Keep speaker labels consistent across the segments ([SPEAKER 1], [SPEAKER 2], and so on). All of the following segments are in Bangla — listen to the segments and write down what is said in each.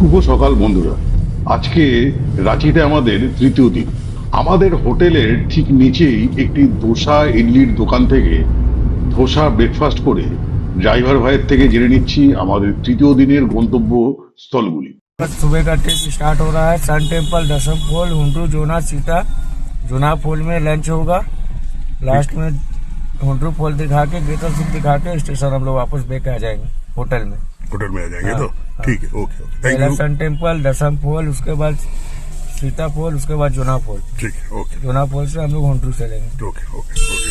[SPEAKER 1] শুভ সকাল বন্ধুরা। আজকে রাঁচিতে আমাদের তৃতীয় দিন। আমাদের হোটেলের ঠিক নিচেই একটি ধোসা ইডলির দোকান থেকে ধোসা ব্রেকফাস্ট করে ড্রাইভার ভাইয়ের থেকে জেনে নিচ্ছি আমাদের তৃতীয় দিনের গন্তব্য স্থলগুলি।
[SPEAKER 2] सुबह का ट्रिप स्टार्ट हो रहा है। सन टेम्पल, दसम फॉल, हुंड्रू, जोना, सीता। जोना फॉल में लंच होगा। लास्ट में हुंड्रू फॉल दिखा के, गेटल सिंह दिखा के स्टेशन हम लोग वापस बैक आ जाएंगे होटल में।
[SPEAKER 3] होटल में आ जाएंगे तो ठीक है। ओके ओके, थैंक
[SPEAKER 2] पहला
[SPEAKER 3] यू।
[SPEAKER 2] सन टेम्पल, दसम फॉल, उसके बाद सीता फॉल, उसके बाद जोना फॉल।
[SPEAKER 3] ठीक है, ओके
[SPEAKER 2] जोना फॉल से हम लोग हुंड्रू चलेंगे।
[SPEAKER 3] ওকে ওকে ওকে।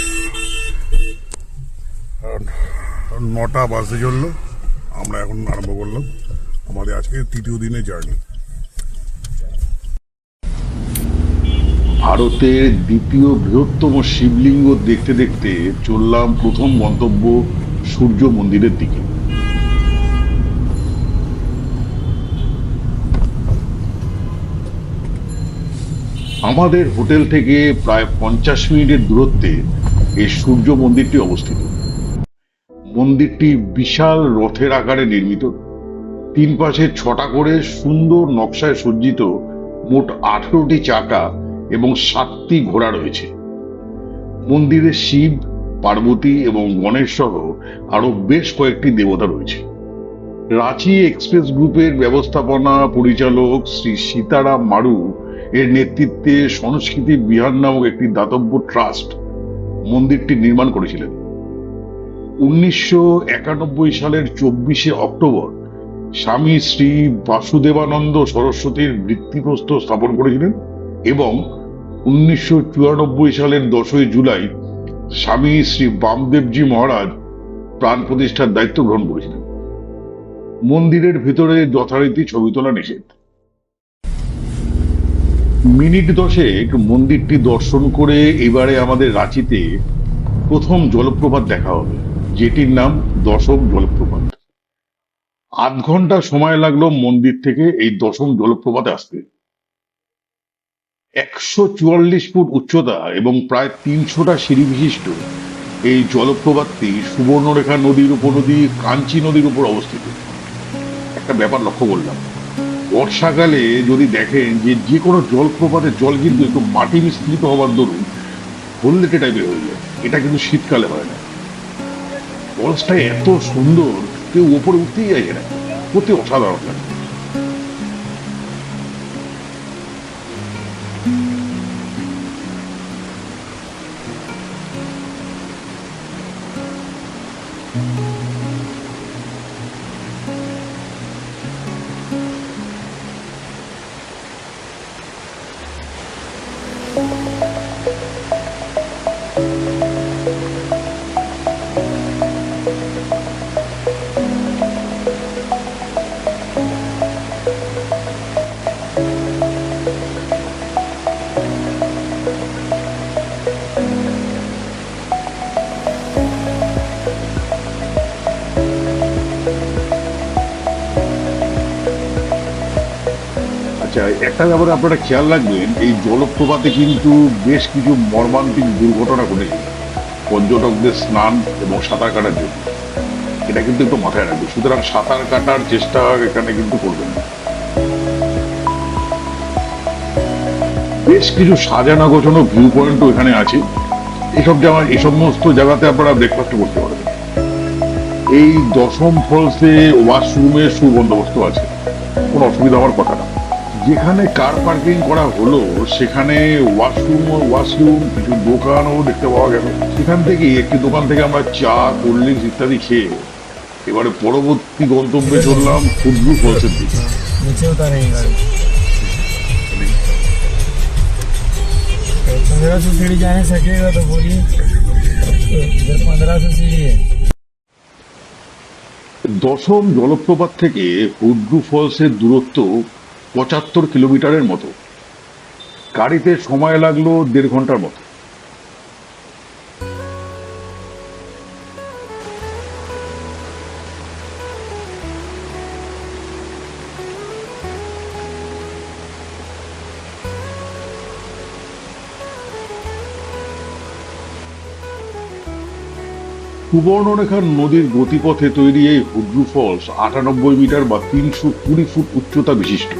[SPEAKER 3] নটা বাজে চললো, আমরা এখন আরম্ভ করলাম আমাদের আজকে তৃতীয় দিনের জার্নি।
[SPEAKER 1] ভারতের দ্বিতীয় বৃহত্তম শিবলিঙ্গ দেখতে দেখতে চললাম প্রথম গন্তব্য সূর্য মন্দিরের দিকে। আমাদের হোটেল থেকে প্রায় 50 মিনিটের দূরত্বে এই সূর্য মন্দিরটি অবস্থিত। মন্দিরটি বিশাল রথের আকারে নির্মিত। তিন পাশে 6টা করে সুন্দর নকশায় সজ্জিত মোট 18টি চাকা এবং 7টি ঘোড়া রয়েছে। মন্দিরে শিব, পার্বতী এবং গণেশ সহ আরো বেশ কয়েকটি দেবতা রয়েছে। রাঁচি এক্সপ্রেস গ্রুপের ব্যবস্থাপনা পরিচালক শ্রী সীতারাম মারু এর নেতৃত্বে সংস্কৃতি বিহার নামক একটি দাতব্য ট্রাস্ট মন্দিরটি নির্মাণ করেছিলেন। 1991 সালের 24শে অক্টোবর স্বামী শ্রী বাসুদেবানন্দ সরস্বতীর ভিত্তিপ্রস্তর স্থাপন করেছিলেন এবং 1994 সালের 10ই জুলাই স্বামী শ্রী বামদেবজি মহারাজ প্রাণ প্রতিষ্ঠার দায়িত্ব গ্রহণ করেছিলেন। মন্দিরের ভিতরে যথারীতি ছবি তোলা নিষেধ। মিনিট 10 মন্দিরটি দর্শন করে এবারে আমাদের রাঁচিতে প্রথম জলপ্রপাত দেখা হবে, যেটির নাম দশম জলপ্রপাত। আধ ঘন্টা সময় লাগলো মন্দির থেকে এই দশম জলপ্রপাতে আসতে। 144 ফুট উচ্চতা এবং প্রায় 300টা সিঁড়ি বিশিষ্ট এই জলপ্রপাতটি সুবর্ণরেখা নদীর উপনদী কাঞ্চি নদীর উপর অবস্থিত। একটা ব্যাপার লক্ষ্য করলাম, বর্ষাকালে যদি দেখেন যে কোনো জলপ্রপাতের জল কিন্তু একটু মাটি মিশ্রিত হবার দরুন হলদেটে টাইপের হয়ে যায়। এটা কিন্তু শীতকালে হয় না। ফলসটা এত সুন্দর, কেউ ওপরে উঠতেই যায় না, সত্যি অসাধারণ লাগে। আচ্ছা, একটা ব্যাপারে আপনারা খেয়াল রাখবেন, এই জলপ্রপাতে কিন্তু বেশ কিছু মর্মান্তিক দুর্ঘটনা ঘটেছে পর্যটকদের স্নান এবং সাঁতার কাটার জন্য। এটা কিন্তু একটু মাথায় রাখবে, সুতরাং সাঁতার কাটার চেষ্টা এখানে কিন্তু করবেন না। বেশ কিছু সাজানো গোছানো ভিউ পয়েন্টও এখানে আছে। এই সমস্ত জায়গাতে আপনারা ব্রেকফাস্ট করতে পারবেন। এই দশম ফলসে ওয়াশরুমের সুবন্দোবস্ত আছে, কোনো অসুবিধা হওয়ার কথা না। যেখানে কার পার্কিং করা হলো সেখানে ওয়াশরুম কিছু দোকানও দেখতে পাওয়া গেল। সেখান থেকে একটি দোকান থেকে আমরা চা, কোল্ড ড্রিঙ্কস ইত্যাদি খেয়ে এবারে পরবর্তী গন্তব্যে চললাম হুড্রু ফলসের দিকে।
[SPEAKER 2] नीचे उतारेंगे गाड़ी। 1500 सीढ़ी जाने सकेगा तो बोलिए। इधर 1500 सीढ़ी है।
[SPEAKER 1] দশম জলপ্রপাত থেকে হুড্রু ফলসের দূরত্ব 75 কিলোমিটারের মতো। গাড়িতে সময় লাগলো 1.5 ঘন্টার মতো। সুবর্ণরেখা নদীর গতিপথে তৈরি এই হুড্রু ফলস 98 মিটার বা 320 ফুট উচ্চতা বিশিষ্ট।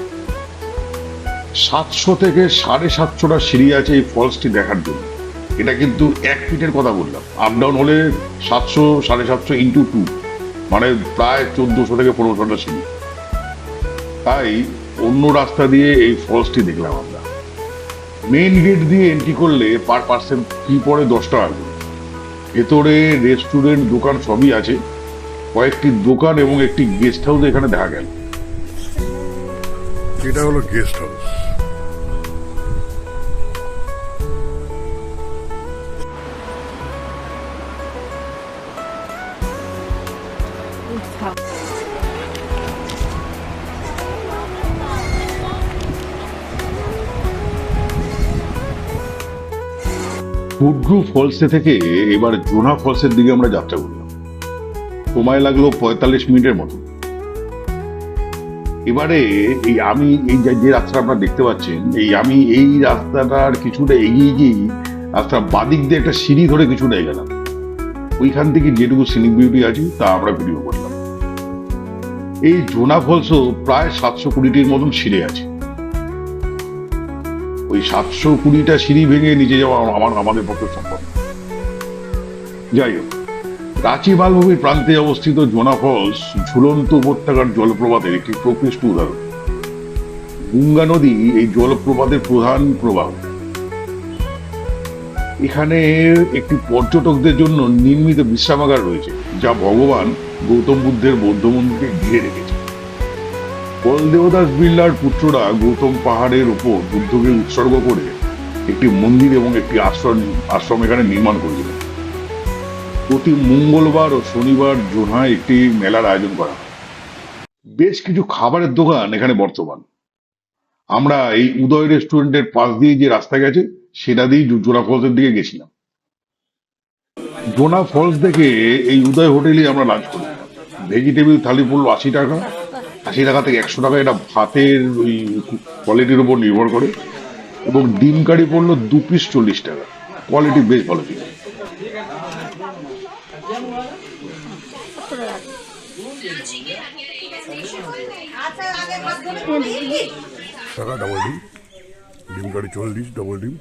[SPEAKER 1] 700 থেকে 750টা সিঁড়ি আছে এই ফলসটি দেখার জন্য। এটা কিন্তু 1 ফিটের কথা বললাম, আপ ডাউন হলে 700 750 ইন্টু 2, মানে প্রায় 1400 থেকে 1500টা সিঁড়ি। তাই অন্য রাস্তা দিয়ে এই ফলসটি দেখলাম আমরা। মেইন গেট দিয়ে এন্ট্রি করলে পার পার্সন ফি পড়ে 10 টাকা করে। ভেতরে রেস্টুরেন্ট, দোকান সবই আছে। কয়েকটি দোকান এবং একটি গেস্ট হাউস এখানে দেখা গেল।
[SPEAKER 3] এটা হলো গেস্ট হাউস।
[SPEAKER 1] হুড্রু ফলসে থেকে এবার জোনা ফলসের দিকে আমরা যাত্রা করলাম। সময় লাগলো 45 মিনিটের মতো। এবারে আমি যে রাস্তাটা আপনারা দেখতে পাচ্ছেন, আমি এই রাস্তাটার কিছুটা এগিয়ে গিয়ে রাস্তার বাদিক দিয়ে একটা সিঁড়ি ধরে কিছুটা এগেলাম। ওইখান থেকে যেটুকু সিনিক বিউটি আছে তা আমরা ভিডিও করলাম। এই জোনা ফলসও প্রায় 720টির মতন সিঁড়ি আছে। ওই 720টা সিঁড়ি ভেঙে নিচে যাওয়া আমাদের পক্ষে সম্ভব। যাই হোক, রাঁচি মালভূমির প্রান্তে অবস্থিত জোনা ফলস ঝুলন্ত উপত্যকার জলপ্রপাতের একটি প্রকৃষ্ট উদাহরণ। গঙ্গা নদী এই জলপ্রপাতের প্রধান প্রবাহ। এখানে একটি পর্যটকদের জন্য নির্মিত বিশ্রামাগার রয়েছে, যা ভগবান গৌতম বুদ্ধের বৌদ্ধ মন্দিরকে ঘিরে রেখেছে। বলদেবদাস বিড়লার পুত্ররা গৌতম পাহাড়ের উপর বুদ্ধকে উৎসর্গ করে একটি মন্দির এবং একটি আশ্রম এখানে নির্মাণ করেছিলেন। প্রতি মঙ্গলবার ও শনিবার জোনায় একটি মেলার আয়োজন করা হয়। বেশ কিছু খাবারের দোকান এখানে বর্তমান। আমরা এই উদয় রেস্টুরেন্টের পাশ দিয়ে যে রাস্তা গেছে সেটা দিয়েই জোনা ফলসের দিকে গেছিলাম। জোনা ফলস দেখে এই উদয় হোটেলে আমরা লাঞ্চ করি। ভেজিটেবিল থালি পড়লো 80 টাকা। 80 টাকা থেকে 100 টাকা, এটা ভাতের ওই কোয়ালিটির উপর নির্ভর করে। এবং ডিম কারি পড়লো 2 পিস 40 টাকা। কোয়ালিটি বেশ ভালো ছিল।
[SPEAKER 3] টাকা ডাবল ডিম, ডিম কারি 40, ডবল ডিম।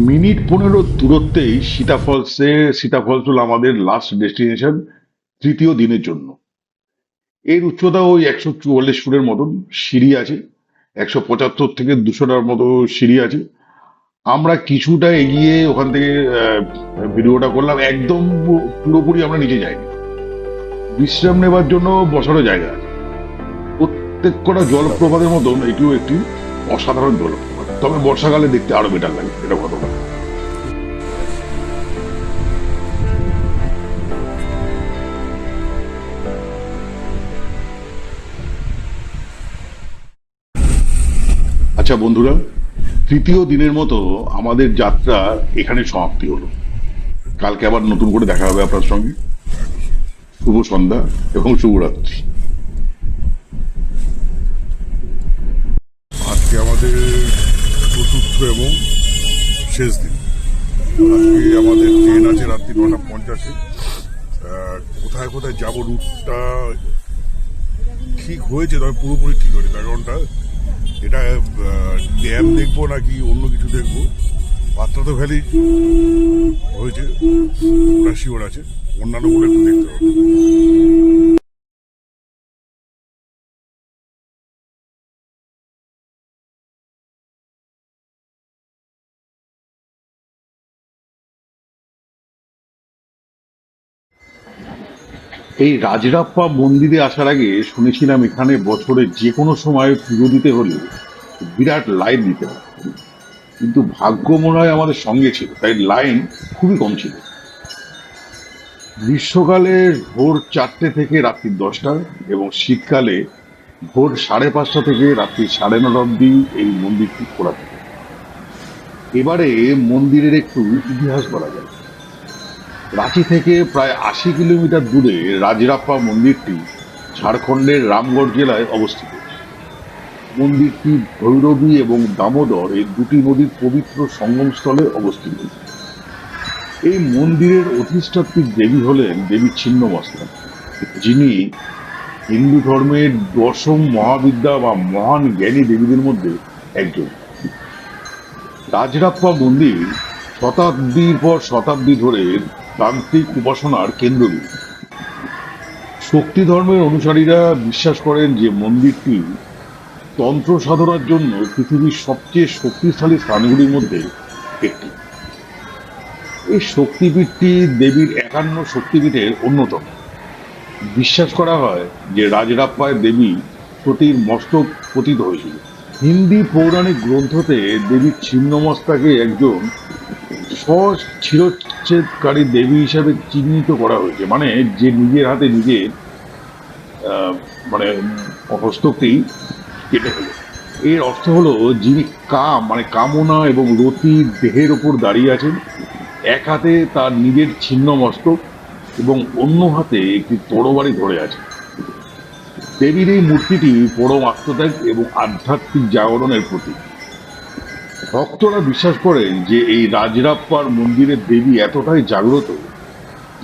[SPEAKER 1] মিনিট 15 দূরত্বেই সীতা ফলস হলো আমাদের লাস্ট ডেস্টিনেশন তৃতীয় দিনের জন্য। এর উচ্চতা ওই 144 ফুটের মতন। সিঁড়ি আছে 175 থেকে 200টার মতো সিঁড়ি আছে। আমরা কিছুটা এগিয়ে ওখান থেকে ভিডিওটা করলাম। একদম পুরোপুরি আমরা নিচে যাইনি। বিশ্রাম নেবার জন্য বসারও জায়গা আছে। প্রত্যেক কটা জলপ্রপাতের মতন এটিও একটি অসাধারণ জলপ্রপাত, তবে বর্ষাকালে দেখতে আরো বেটার লাগে, এটা ঘটনা। আচ্ছা বন্ধুরা, তৃতীয় দিনের মতো আমাদের যাত্রা এখানে সমাপ্তি হলো। কালকে আবার নতুন করে দেখা হবে আপনার সঙ্গে। শুভ সন্ধ্যা এবং শুভরাত্রি।
[SPEAKER 3] আজকে আমাদের চতুর্থ এবং শেষ দিন। আজকে আমাদের ট্রেন আছে রাত্রি 9:50-এ। কোথায় কোথায় যাব রুটটা ঠিক হয়েছে, তবে পুরোপুরি ঠিক হয়েছে। কারণটা এটা ড্যাম দেখবো নাকি অন্য কিছু দেখবো, পাত্রাতো ভ্যালি হয়েছে, ওরা শিওর আছে। অন্যান্যগুলো একটু দেখতে হবে।
[SPEAKER 1] এই রাজরাপ্পা মন্দিরে আসার আগে শুনেছিলাম এখানে বছরে যে কোনো সময় পুজো দিতে হলে বিরাট লাইন দিতে হয়, কিন্তু ভাগ্য মনে হয় আমাদের সঙ্গে ছিল, তাই লাইন খুবই কম ছিল। গ্রীষ্মকালে ভোর 4টে থেকে রাত্রি 10টা এবং শীতকালে ভোর 5:30 থেকে রাত্রি 9:30 অব্দি এই মন্দিরটি খোলা থাকে। এবারে মন্দিরের একটু ইতিহাস বলা যায়। রাঁচি থেকে প্রায় 80 কিলোমিটার দূরে রাজরাপ্পা মন্দিরটি ঝাড়খণ্ডের রামগড় জেলায় অবস্থিত। মন্দিরটি ভৈরবী এবং দামোদর এই দুটি নদীর পবিত্র সঙ্গমস্থলে অবস্থিত। এই মন্দিরের অধিষ্ঠাত্রী দেবী হলেন দেবী ছিন্নমস্তা, যিনি হিন্দু ধর্মের দশম মহাবিদ্যা বা মহান জ্ঞানী দেবীদের মধ্যে একজন। রাজরাপ্পা মন্দির শতাব্দীর পর শতাব্দী ধরে তান্ত্রিক উপাসনার কেন্দ্রবিন্দু। শক্তি ধর্মের অনুসারীরা বিশ্বাস করেন যে মন্দিরটি তন্ত্র সাধনার জন্য পৃথিবীর সবচেয়ে শক্তিশালী স্থানগুলির মধ্যে একটি। এই শক্তিপীঠটি দেবীর 51 শক্তিপীঠের অন্যতম। বিশ্বাস করা হয় যে রাজরাপ্পায় দেবী সতীর মস্তক পতিত হয়েছিল। হিন্দি পৌরাণিক গ্রন্থতে দেবী ছিন্নমস্তাকে একজন স্বশিরচ্ছেদকারী দেবী হিসাবে চিহ্নিত করা হয়েছে, মানে যে নিজের হাতে নিজের মানে হস্তকটি কেটে ফেলে। এর অর্থ হলো যিনি কামনা এবং রতির দেহের ওপর দাঁড়িয়ে আছেন, এক হাতে তার নিজের ছিন্ন মস্তক এবং অন্য হাতে একটি তরবারি ধরে আছে। দেবীর এই মূর্তিটি পরম আত্মত্যাগ এবং আধ্যাত্মিক জাগরণের প্রতীক। ভক্তরা বিশ্বাস করেন যে এই রাজরাপ্পার মন্দিরের দেবী এতটাই জাগ্রত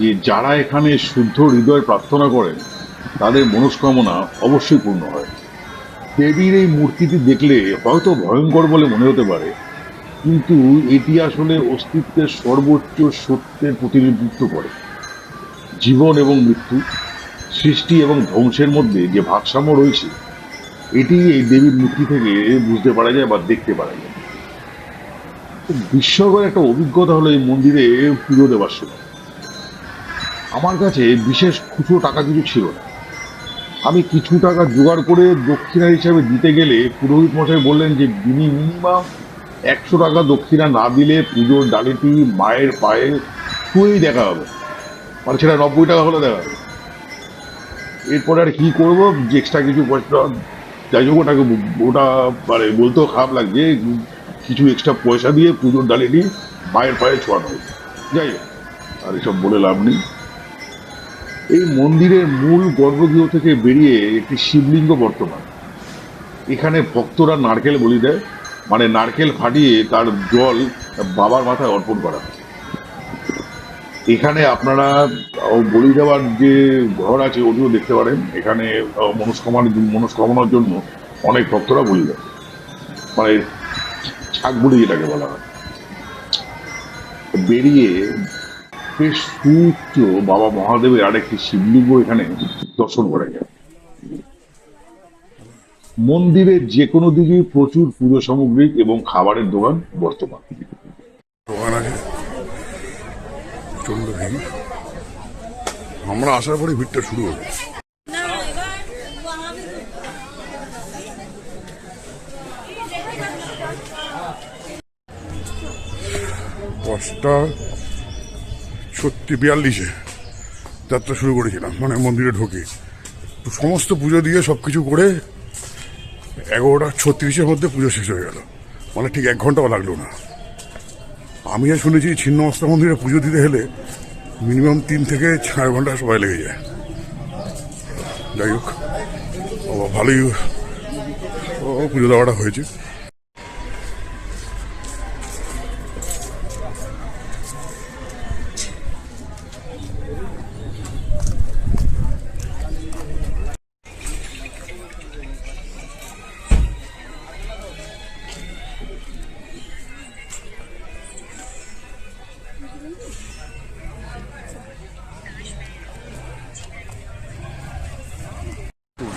[SPEAKER 1] যে যারা এখানে শুদ্ধ হৃদয় প্রার্থনা করেন তাদের মনস্কামনা অবশ্যই পূর্ণ হয়। দেবীর এই মূর্তিটি দেখলে হয়তো ভয়ঙ্কর বলে মনে হতে পারে, কিন্তু এটি আসলে অস্তিত্বের সর্বোচ্চ সত্যের প্রতিনিধিত্ব করে। জীবন এবং মৃত্যু, সৃষ্টি এবং ধ্বংসের মধ্যে যে ভারসাম্য রয়েছে, এটি এই দেবীর মূর্তি থেকে বুঝতে পারা যায় বা দেখতে পারা যায়। বিস্ময়কর একটা অভিজ্ঞতা হলো এই মন্দিরে পুজো দেওয়ার সময়। আমার কাছে বিশেষ খুচরো টাকা কিছু ছিল না। আমি কিছু টাকা জোগাড় করে দক্ষিণা হিসাবে দিতে গেলে পুরোহিত মশাই বললেন যে মিনিমাম 100 টাকা দক্ষিণা না দিলে পুজোর ডালিটি মায়ের পায়ে ছুঁয়েই দেখা হবে, মানে সেটা 90 টাকা হলে দেখা হবে। এরপরে আর কি করবো, যে এক্সট্রা কিছু পয়সা, যাই হোক ওটা মানে বলতেও খারাপ লাগছে, কিছু এক্সট্রা পয়সা দিয়ে পুজোর ডালিটি মায়ের পায়ে ছোঁয়ানো হয়েছে। যাই হোক, আর এসব বলে লাভ নেই। এই মন্দিরের মূল গর্ভগৃহ থেকে বেরিয়ে একটি শিবলিঙ্গ বর্তমান। এখানে ভক্তরা নারকেল বলি দেয়, মানে নারকেল ফাটিয়ে তার জল বাবার মাথায় অর্পণ করা হয়। এখানে আপনারা বলি দেওয়ার যে ঘর আছে ওটিও দেখতে পারেন। এখানে মনস্কামনার জন্য অনেক ভক্তরা বলি দেয়, মানে ছাগ বলি যেটাকে বলা হয়। বেরিয়ে বেশ সুউচ্চ বাবা মহাদেবের আরেকটি শিবলিঙ্গ এখানে দর্শন করা যায়। মন্দিরের যে কোনো দিকে প্রচুর পুজো সামগ্রী এবং খাবারের দোকান বর্তমান।
[SPEAKER 3] দোকান আছে, প্রচন্ড ভিড়। আমরা আসার পরে ভিড়টা শুরু হলো। দশটা 42 যাত্রা শুরু করেছিলাম, মানে মন্দিরে ঢোকে। তো সমস্ত পুজো দিয়ে সবকিছু করে 11:36 মধ্যে পুজো শেষ হয়ে গেল, মানে ঠিক 1 ঘন্টাও লাগলো না। আমি আর শুনেছি ছিন্নমস্তা মন্দিরে পুজো দিতে হলে মিনিমাম 3 থেকে 4 ঘন্টা সময় লেগে যায়। যাই হোক, ভালোই পুজো দেওয়াটা হয়েছে।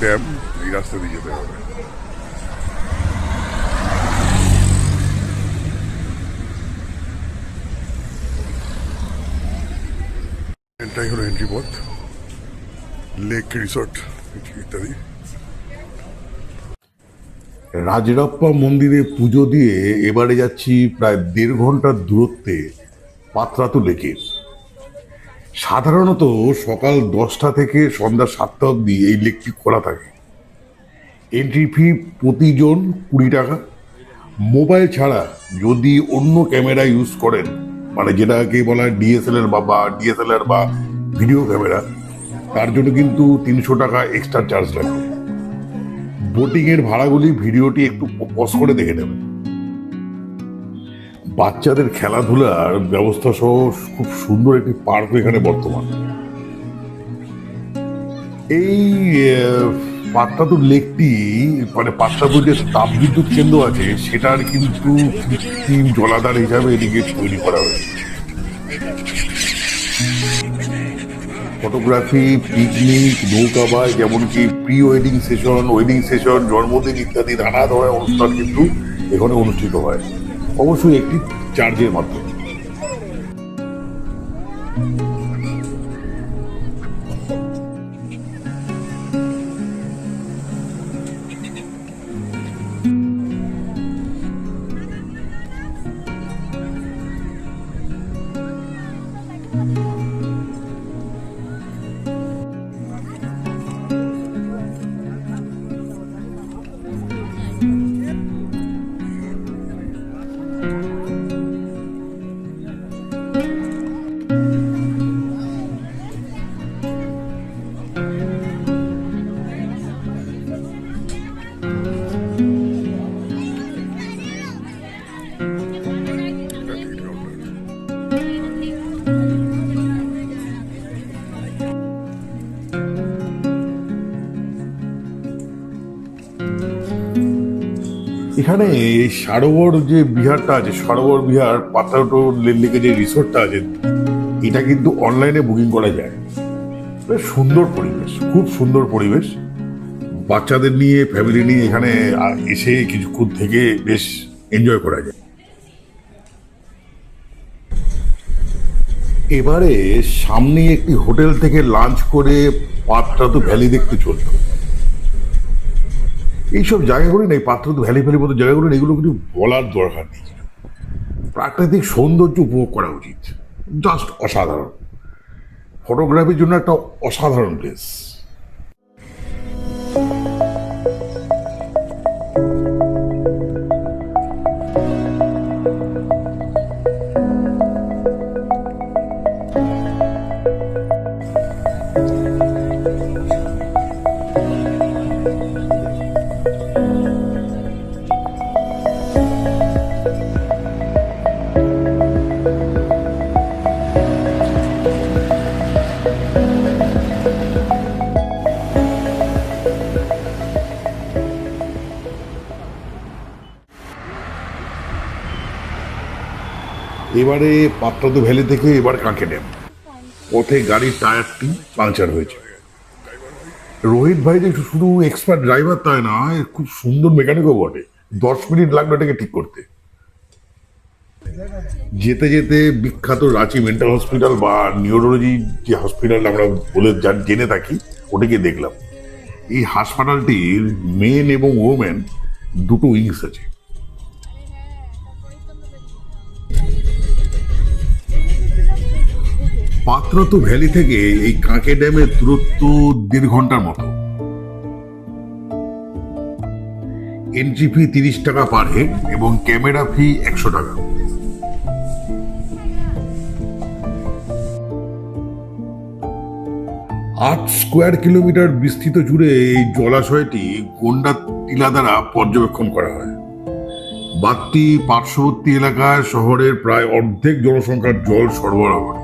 [SPEAKER 3] ড্যাম এই রাস্তা দিয়ে যেতে হবে। এটাই হলো এন্ট্রি পথ, লেক রিসর্ট ইত্যাদি।
[SPEAKER 1] রাজরাপ্পা মন্দিরে পুজো দিয়ে এবারে যাচ্ছি প্রায় 1.5 ঘন্টার দূরত্বে পাত্রাতু লেকে। সাধারণত সকাল 10টা থেকে সন্ধ্যা 7টা অবধি এই লেকটি খোলা থাকে। এন্ট্রি ফি প্রতিজন 20 টাকা। মোবাইল ছাড়া যদি অন্য ক্যামেরা ইউজ করেন
[SPEAKER 3] মানে যেটাকে বলা হয় ডিএসএলআর বা ভিডিও ক্যামেরা, তার জন্য কিন্তু 300 টাকা এক্সট্রা চার্জ লাগবে। বোটিং এর ভাড়াগুলি ভিডিওটি একটু পজ করে দেখে নেবেন। বাচ্চাদের খেলাধুলার ব্যবস্থা সহ খুব সুন্দর একটি পার্ক এখানে বর্তমান। এই পাত্রাতুর লেকটি মানে পাত্রাতুর যে তাপবিদ্যুৎ কেন্দ্র আছে সেটার কিন্তু কৃত্রিম জলাধার হিসাবে এদিকে তৈরি করা হয়েছে। ফটোগ্রাফি, পিকনিক, নৌকাবাজ, এমনকি প্রি ওয়েডিং সেশন, জন্মদিন ইত্যাদি নানা ধরনের অনুষ্ঠান কিন্তু এখানে অনুষ্ঠিত হয়, অবশ্যই একটি চার্জের মাধ্যমে। এখানে সারোবর যে বিহারটা আছে, সারোবর বিহার পাত্রাটো লেকে যে রিসোর্টটা আছে, এটা কিন্তু অনলাইনে বুকিং করা যায়। বেশ সুন্দর পরিবেশ, খুব সুন্দর পরিবেশ। বাচ্চাদের নিয়ে, ফ্যামিলি নিয়ে এখানে এসে কিছুক্ষণ থেকে বেশ এনজয় করা যায়। এবারে সামনে একটি হোটেল থেকে লাঞ্চ করে পাত্রাতো ভ্যালি দেখতে চলল। এইসব জায়গাগুলি নেই, পাত্রাতো ভ্যালি মতো জায়গাগুলো নেই, এগুলো কিছু বলার দরকার নেই। প্রাকৃতিক সৌন্দর্য উপভোগ করা উচিত, জাস্ট অসাধারণ। ফটোগ্রাফির জন্য একটা অসাধারণ প্লেস। এবারে পাত্রাতো ভ্যালি থেকে এবার কাঁকে ড্যাম। পথে গাড়ির টায়ারটি পাংচার হয়েছে। রোহিত ভাই যে শুধু এক্সপার্ট ড্রাইভার তাই না, খুব সুন্দর মেকানিকও বটে। 10 মিনিট লাগলো এটাকে ঠিক করতে। যেতে যেতে বিখ্যাত রাঁচি মেন্টাল হসপিটাল বা নিউরোলজি যে হসপিটাল আমরা বলে জেনে থাকি, ওটাকে দেখলাম। এই হাসপাতালটির মেন এবং ওমেন দুটো উইংস আছে। পাত্রাতো ভ্যালি থেকে এই কাঁকে ড্যামের দূরত্ব 1.5 ঘন্টার মতো। এন্ট্রি ফি 30 টাকা পার হেড এবং ক্যামেরা ফি 100 টাকা। আট স্কোয়ার কিলোমিটার বিস্তৃত জুড়ে এই জলাশয়টি গন্ডা টিলা দ্বারা পর্যবেক্ষণ করা হয়। বাঁধটি পার্শ্ববর্তী এলাকায় শহরের প্রায় অর্ধেক জনসংখ্যার জল সরবরাহ করে।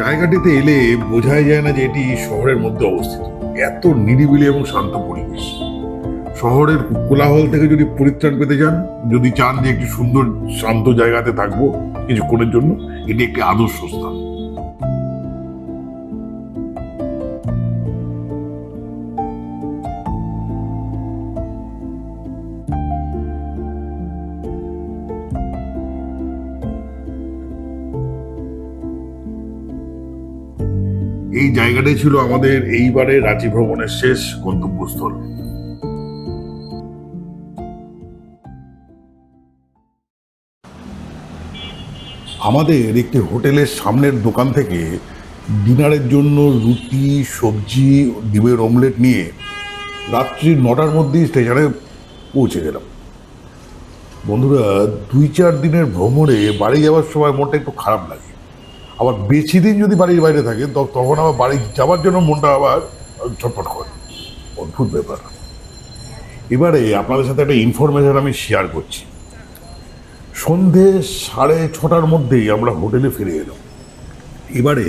[SPEAKER 3] জায়গাটিতে এলে বোঝাই যায় না যে এটি শহরের মধ্যে অবস্থিত। এত নিরিবিলি এবং শান্ত পরিবেশ। শহরের কোলাহল থেকে যদি পরিত্রাণ পেতে চান, যদি চান যে একটি সুন্দর শান্ত জায়গাতে থাকবো কিছুক্ষণের জন্য, এটি একটি আদর্শ স্থান। এই জায়গাটাই ছিল আমাদের এইবারে রাঁচি ভ্রমণের শেষ গন্তব্যস্থল। আমাদের একটি হোটেলের সামনের দোকান থেকে ডিনারের জন্য রুটি, সবজি, ডিমের অমলেট নিয়ে রাত্রি 9টার মধ্যেই স্টেশনে পৌঁছে গেলাম। বন্ধুরা, 2-4 দিনের ভ্রমণে বাড়ি যাওয়ার সময় মনটা একটু খারাপ লাগে, আবার বেশি দিন যদি বাড়ির বাইরে থাকে তখন আবার বাড়ি যাওয়ার জন্য মনটা আবার ছটফট করে। অদ্ভুত ব্যাপার। এবারে আপনাদের সাথে একটা ইনফরমেশন আমি শেয়ার করছি। সন্ধে 6:30 মধ্যেই আমরা হোটেলে ফিরে এলাম। এবারে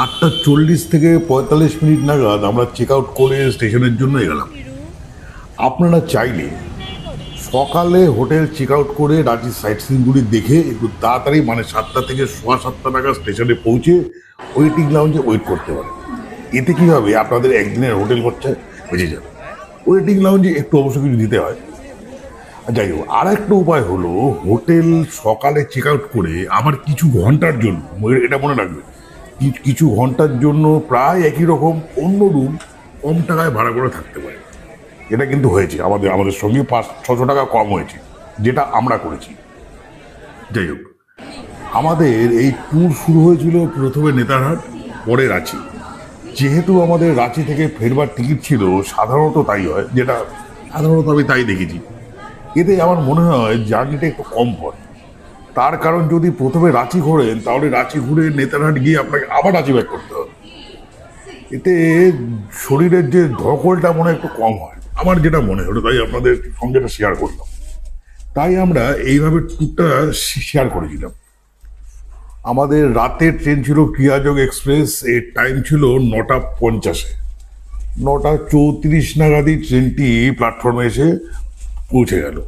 [SPEAKER 3] 8:40 থেকে 45 মিনিট নাগাদ আমরা চেক আউট করে স্টেশনের জন্য এগোলাম। আপনারা চাইলে সকালে হোটেল চেক আউট করে রাঁচির সাইট সিনগুলি দেখে একটু তাড়াতাড়ি, মানে 7টা থেকে 7:15 নাগাদ স্টেশনে পৌঁছে ওয়েটিং লাউঞ্জে ওয়েট করতে পারেন। এতে কি হবে, আপনাদের একদিনের হোটেল খরচা বেঁচে যাবে। ওয়েটিং লাউঞ্জে একটু অবশ্য কিছু দিতে হয়। যাই হোক, আর একটা উপায় হলো হোটেল সকালে চেক আউট করে আবার কিছু ঘন্টার জন্য, এটা মনে রাখবেন, কিছু ঘন্টার জন্য প্রায় একই রকম অন্য রুম কম টাকায় ভাড়া করে থাকতে পারে। এটা কিন্তু হয়েছে আমাদের সঙ্গে 500-600 টাকা কম হয়েছে, যেটা আমরা করেছি। যাই হোক, আমাদের এই ট্যুর শুরু হয়েছিল প্রথমে নেতারহাট, পরে রাঁচি। যেহেতু আমাদের রাঁচি থেকে ফেরবার টিকিট ছিল, সাধারণত তাই হয়, যেটা সাধারণত আমি তাই দেখেছি। এতে আমার মনে হয় জার্নিটা একটু কম হয়। তার কারণ, যদি প্রথমে রাঁচি ঘোরেন তাহলে রাঁচি ঘুরে নেতারহাট গিয়ে আপনাকে আবার রাঁচি ব্যাক করতে হবে। এতে শরীরের যে ধকলটা মনে হয় একটু কম হয়, আমার যেটা মনে হলো, তাই আপনাদের সঙ্গে এটা শেয়ার করলাম। তাই আমরা এইভাবে ট্যুরটা শেয়ার করেছিলাম। আমাদের রাতের ট্রেন ছিল ক্রিয়াযোগ এক্সপ্রেস। এর টাইম ছিল 9:50। 9:34 নাগাদই ট্রেনটি প্ল্যাটফর্মে এসে পৌঁছে গেল।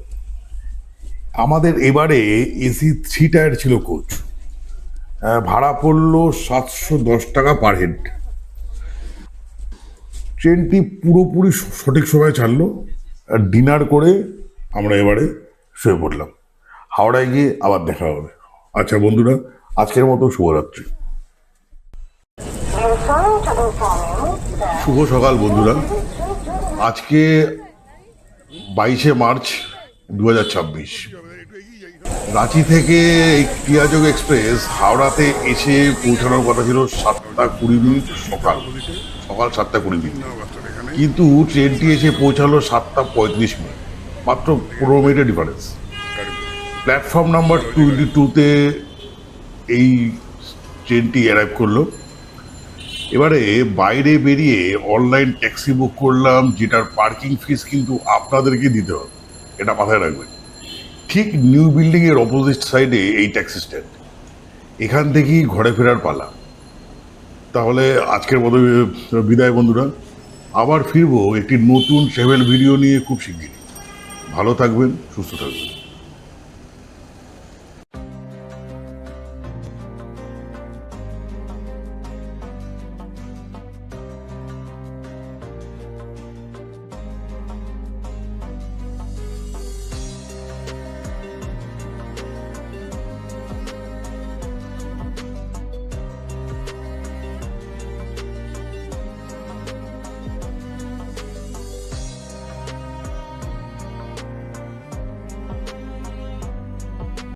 [SPEAKER 3] আমাদের এবারে এসি 3 টায়ার ছিল কোচ। ভাড়া পড়লো 710 টাকা পার হেড। ট্রেনটি পুরোপুরি সঠিক সময় ছাড়লো। ডিনার করে আমরা এবারে শুয়ে পড়লাম। হাওড়ায় গিয়ে আবার দেখা হবে। আচ্ছা বন্ধুরা, আজকের মতো শুভরাত্রি। শুভ সকাল বন্ধুরা। আজকে 22শে মার্চ 2026। রাঁচি থেকে এই ক্রিয়াযোগ এক্সপ্রেস হাওড়াতে এসে পৌঁছানোর কথা ছিল 7:20 মিনিট, সকাল 7:20 মিনিট, কিন্তু ট্রেনটি এসে পৌঁছালো 7:35 মিনিট, মাত্র 15 মিনিটের ডিফারেন্স। প্ল্যাটফর্ম নাম্বার 22-তে এই ট্রেনটি অ্যারাইভ করলো। এবারে বাইরে বেরিয়ে অনলাইন ট্যাক্সি বুক করলাম, যেটার পার্কিং ফিস কিন্তু আপনাদেরকে দিতে হবে, এটা মাথায় রাখবেন। ঠিক নিউ বিল্ডিং এর অপোজিট সাইডে এই ট্যাক্সি স্ট্যান্ড। এখান থেকেই ঘরে ফেরার পালা। তাহলে আজকের মতো বিদায় বন্ধুরা। আবার ফিরবো একটি নতুন ট্রাভেল ভিডিও নিয়ে খুব শিগগিরই। ভালো থাকবেন, সুস্থ থাকবেন।